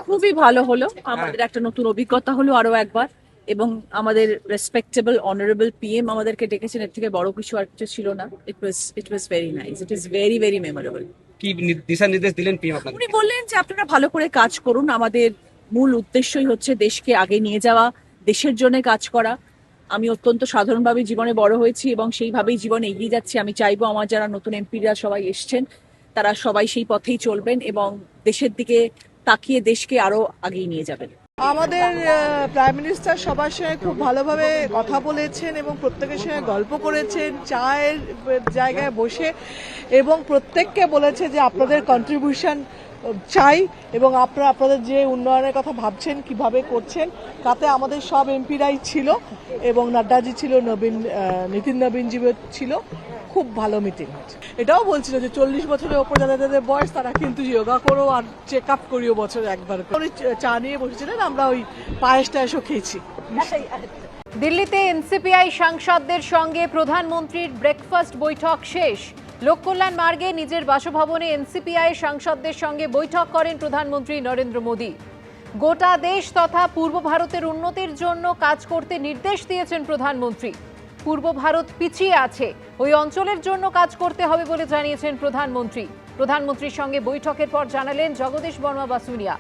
খুবই ভালো হলো, আমাদের একটা নতুন অভিজ্ঞতা হলো আরো একবার। এবং আমাদের রেসপেক্টেবল অনারেবল পিএম আমাদেরকে ডেকেছেন, এর থেকে বড় কিছু আর কিছু ছিল না। It was very nice, it is very very memorable. কি দিশা নির্দেশ দিলেন পিএম আপনাদের? উনি বললেন যে আপনারা ভালো করে কাজ করুন, আমাদের মূল উদ্দেশ্যই হচ্ছে দেশকে আগে নিয়ে যাওয়া, দেশের জন্য কাজ করা। আমি অত্যন্ত সাধারণভাবে জীবনে বড় হয়েছি এবং সেইভাবেই জীবনে এগিয়ে যাচ্ছি। আমি চাইবো আমার যারা নতুন এমপিরা সবাই এসছেন তারা সবাই সেই পথেই চলবেন এবং দেশের দিকে তাকিয়ে দেশকে আরো আগিয়ে নিয়ে যাবেন। আমাদের প্রাইম মিনিস্টার সবার সঙ্গে খুব ভালোভাবে কথা বলেছেন এবং প্রত্যেকের সঙ্গে গল্প করেছেন চায়ের জায়গায় বসে, এবং প্রত্যেককে বলেছে যে আপনাদের কন্ট্রিবিউশন চাই এবং আপনারা আপনাদের যে উন্নয়নের কথা ভাবছেন কিভাবে করছেন, তাতে আমাদের সব এমপিরাই ছিল এবং নাড্ডাজি ছিল, নীতিন নবীনজি ছিল। খুব ভালো মিটিং হয়েছে। এটাও বলছিল যে 40 বছরের ওপর যাদের বয়স তারা কিন্তু যোগা করো আর চেক আপ করিও বছরে একবার করে। চা নিয়ে বসেছিলেন, আমরা ওই পায়েস টায়েসও খেয়েছি। দিল্লিতে এনসিপিআই সাংসদদের সঙ্গে প্রধানমন্ত্রীর ব্রেকফাস্ট বৈঠক শেষ। লোককল্যাণ মার্গে নিজের বাসভবনে এনসিপিআই সাংসদদের সঙ্গে বৈঠক করেন প্রধানমন্ত্রী নরেন্দ্র মোদী। গোটা দেশ তথা পূর্ব ভারতের উন্নতির জন্য কাজ করতে নির্দেশ দিয়েছেন প্রধানমন্ত্রী। পূর্ব ভারত পিছিয়ে আছে, ওই অঞ্চলের জন্য কাজ করতে হবে বলে জানিয়েছেন প্রধানমন্ত্রী। প্রধানমন্ত্রীর সঙ্গে বৈঠকের পর জানালেন জগদীশ বর্মা বাসুনিয়া।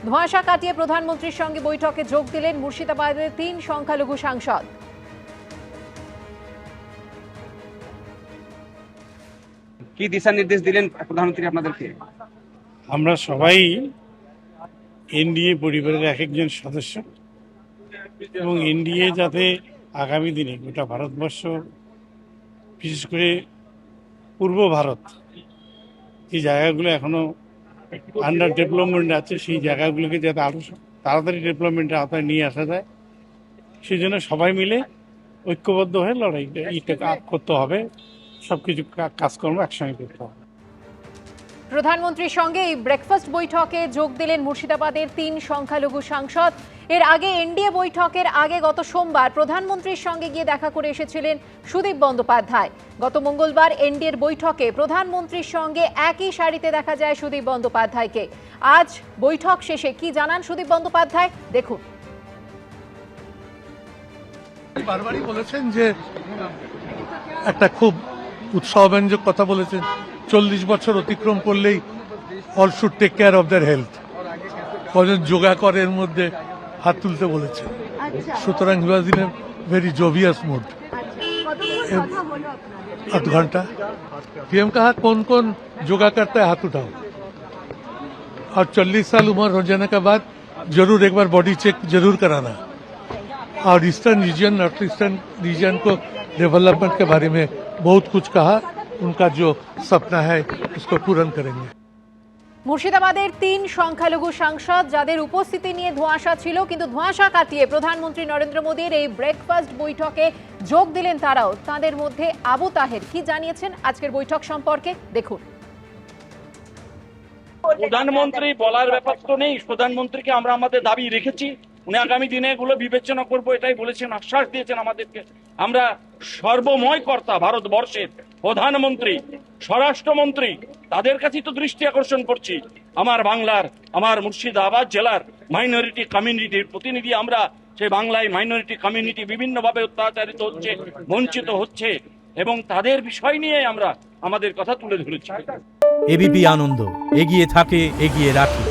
ধোঁয়াশা কাটিয়ে প্রধানমন্ত্রীর সঙ্গে বৈঠকে যোগ দিলেন মুর্শিদাবাদের 3 সংখ্যালঘু সাংসদ। কি দিশা নির্দেশ দিলেন প্রধানমন্ত্রী আপনাদেরকে? আমরা সবাই এনডিএ পরিবারের এক একজন সদস্য এবং এনডিএ যাতে আগামী দিনে গোটা ভারতবর্ষ, বিশেষ করে পূর্ব ভারত যে জায়গাগুলো এখনো আন্ডার ডেভেলপমেন্ট আছে, সেই জায়গাগুলোকে যাতে আরও তাড়াতাড়ি ডেভেলপমেন্টের আওতায় নিয়ে আসা যায়, সেই জন্য সবাই মিলে ঐক্যবদ্ধ হয়ে লড়াইটা করতে হবে। সবকিছু কাজকর্ম একসঙ্গে করতে হবে। প্রধানমন্ত্রীর সঙ্গে এই ব্রেকফাস্ট বৈঠকে যোগ দিলেন মুর্শিদাবাদের 3 সংখ্যালঘু সাংসদ। এর আগে এনডিএ বৈঠকের আগে গত সোমবার প্রধানমন্ত্রীর সঙ্গে গিয়ে দেখা করে এসেছিলেন সুদীপ বন্দ্যোপাধ্যায়। গত মঙ্গলবার এনডিএর বৈঠকে প্রধানমন্ত্রীর সঙ্গে একই সারিতে দেখা যায় সুদীপ বন্দ্যোপাধ্যায়কে। আজ বৈঠক শেষে কি জানান সুদীপ বন্দ্যোপাধ্যায়, দেখুন। বারবারই বলেছেন যে একটা খুব উৎসাহব্যঞ্জক কথা বলেছেন, 40 বছর অতিক্রম করলেই all should take care of their health. কজন যোগা করে এর মধ্যে হাত তুলতে বলেছেন। সুতরাং he was in a very jovial mood. आध घंटा पीएम कहा कौन कौन योगा करता है हाथ उठाओ, और 40 साल उम्र हो जाने के बाद जरूर एक बार बॉडी चेक जरूर कराना। और eastern region, north eastern region को डेवलपमेंट के बारे में बहुत कुछ कहा। उनका जो सपना है उसको पूर्ण करेंगे। মুর্শিদাবাদের 3 সংখ্যালঘু সাংসদ যাদের উপস্থিতি নিয়ে ধোঁয়াশা ছিল, কিন্তু ধোঁয়াশা কাটিয়ে প্রধানমন্ত্রী নরেন্দ্র মোদীর এই ব্রেকফাস্ট বৈঠকে যোগ দিলেন তারাও। তাদের মধ্যে আবু তাহের কি জানিয়েছেন আজকের বৈঠক সম্পর্কে, দেখুন। প্রধানমন্ত্রী বলার ব্যাপার তো নেই, প্রধানমন্ত্রীকে আমরা আমাদের দাবি রেখেছি, উনি আগামী দিনে এগুলো বিবেচনা করবো এটাই বলেছেন, আশ্বাস দিয়েছেন আমাদেরকে। আমরা সর্বময় কর্তা ভারতবর্ষের প্রধানমন্ত্রী, স্বরাষ্ট্রমন্ত্রী, তাদের কাছেই তো দৃষ্টি আকর্ষণ করছি। আমার বাংলার, আমার মুর্শিদাবাদ জেলার মাইনরিটি কমিউনিটির প্রতিনিধি আমরা। সেই বাংলায় মাইনরিটি কমিউনিটি বিভিন্নভাবে অত্যাচারিত হচ্ছে, বঞ্চিত হচ্ছে, এবং তাদের বিষয় নিয়ে আমরা আমাদের কথা তুলে ধরেছি। এবিপি আনন্দ, এগিয়ে থাকে, এগিয়ে রাখে।